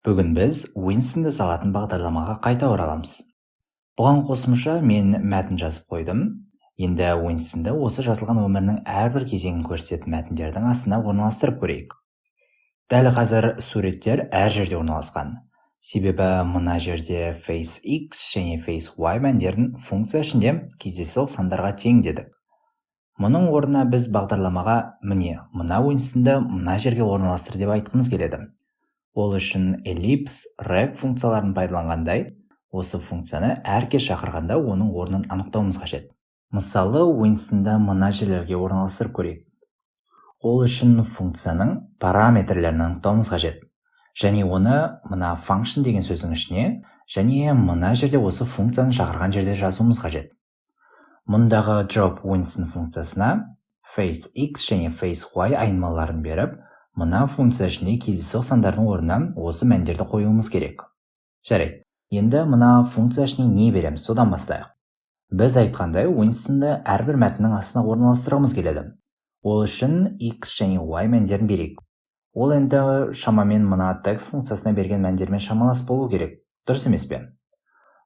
Бүгін біз Winston'ды салатын бағдарламаға қайта ораламыз. Бұған қосымша мен мәтін жазып қойдым. Енді Winston'ды осы жазылған өмірінің әрбір кезеңін көрсететін мәтіндердің астына орналастырып көрейік. Дәл қазір суреттер әр жерде орналасқан. Себебі мына жерде face x және face y мәндерін функция ішінде кездейсоқ сандарға тең дедік. Мұның орнына біз бағдарламаға мына Winston'ды мына жерге орналастыр деп айтқымыз келеді. Ол үшін ellipse, rect функцияларын пайдаланғандай, осы функцияны әрке шақырғанда оның орнын анықтауымыз қажет. Мысалы, Winston'ды мына жерлерге орналастырып көрейік. Ол үшін функцияның параметрлерін анықтауымыз қажет. Және оны мына function деген сөздің ішіне, және мына жерде осы функцияны шақырған жерде жазуымыз қажет. Мұндағы job Winston функциясына face x және face y айнымаларын беріп, мына функция ішінде кездейсоқ сандардың орнына осы мәндерді қоюымыз керек. Жарайды. Енді мына функция ішіне не береміз, содан бастайық. Біз айтқандай, Winston'ды әрбір мәтіннің астына орналастырғымыз келеді. Ол үшін x және y мәндерін берейік. Ол енді шамамен мына text функциясына берген мәндермен шамалас болу керек. Дұрыс емес пе?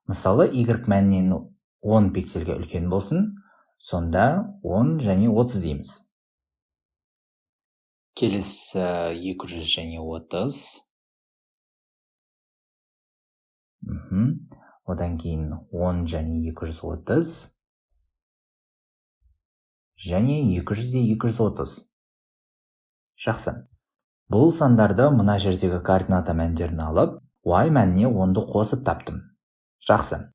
Мысалы, y мәнінен 10 пиксельге үлкен болсын, сонда 10 және 30 дейміз. Келесі 200 және 30. Одан кейін 10 және 230. Және 200 де 230. Жақсы. Бұл сандарды мына жердегі координата мәндерін алып, y мәніне 10-ды қосып таптым. Жақсы.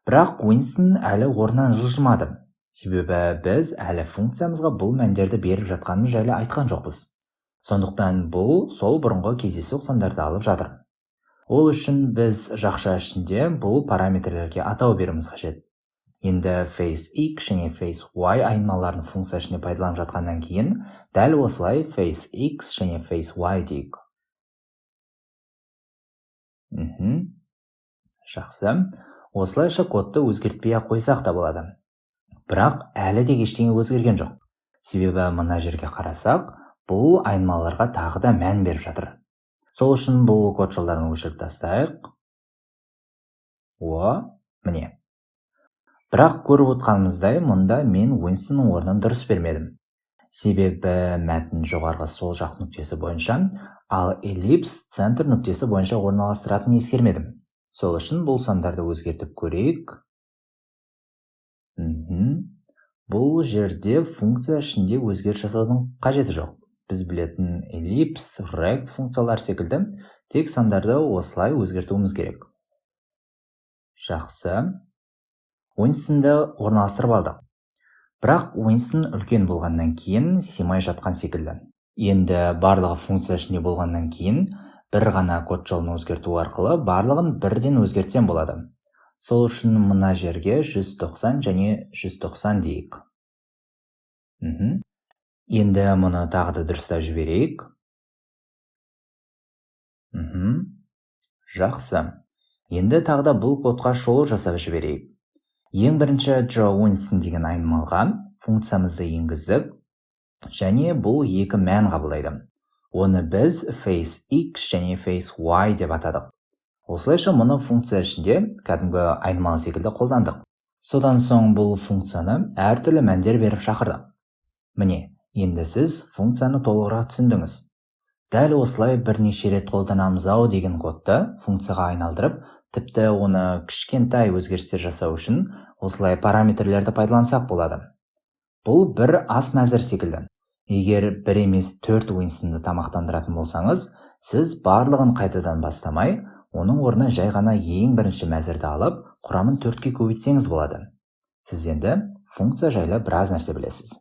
Бірақ Winston әлі орнынан жылжымады. Себебі біз әлі функциямызға бұл мәндерді беріп жатқанымыз жайлы айтқан жоқпыз. Сондықтан бұл сол бұрынғы кездейсоқ сандарды алып жатыр. Ол үшін біз жақша ішінде бұл параметрлерге атау беруіміз қажет. Енді face x және face y айнымаларын функция ішінде пайдаланып жатқаннан кейін, дәл осылай face x және face y дейік. Жақсы. Осылайша кодты өзгертпей-ақ қойсақ та болады. Бірақ әлі де ештеңе өзгерген жоқ. Себебі мына жерге қарасақ, бұл айнымаларға тағы да мән беріп жатыр. Сол үшін бұл код жолдарын өшіріп тастайық. Міне. Бірақ көріп отқанымыздай, мұнда мен Winston'ның орнын дұрыс бермедім. Себебі мәтін жоғарғы сол жақ нүктесі бойынша, ал ellipse центр нүктесі бойынша орналастыратын ескермедім. Сол үшін бұл сандарды өзгертіп көрейік. Бұл жерде функция ішінде өзгеріс жасаудың қажеті жоқ. Біз білетін ellipse, rect функциялар секілді тек сандарды осылай өзгертуіміз керек. Жақсы. Winston'ды орналастырып алдық. Бірақ Winston үлкен болғаннан кейін симай жатқан секілді. Енді барлығы функция ішінде болғаннан кейін бір ғана код жолын өзгерту арқылы барлығын бірден өзгертсем болады. Сол үшін мына жерге 190 және 190 дейік. Енді мұны тағы да дұрыстап жіберейік. Жақсы. Енді тағы да бұл кодқа шолу жасап жіберейік. Ең бірінші Joe Winston деген айнымалға функциямызды енгіздік, және бұл екі мән қабылдайды. Оны біз face x және face y деп атадық. Осылайша мұны функция ішінде кәдімгі айнымал секілді қолдандық. Содан соң бұл функцияны әртүрлі мәндер беріп шақырдық. Міне, енді сіз функцияны толығырақ түсіндіңіз. Дәл осылай бірнеше рет қолданамыз-ау деген кодты функцияға айналдырып, тіпті оны кішкентай өзгерістер жасау үшін осылай параметрлерді пайдалансақ болады. Бұл бір ас мәзір секілді. Егер бір емес 4 Winston'ды тамақтандыратын болсаңыз, сіз барлығын қайтадан бастамай, оның орнына жай ғана ең бірінші мәзірді алып, құрамын 4-ке көбейтсеңіз болады. Сіз енді функция жайлы біраз нәрсе білесіз.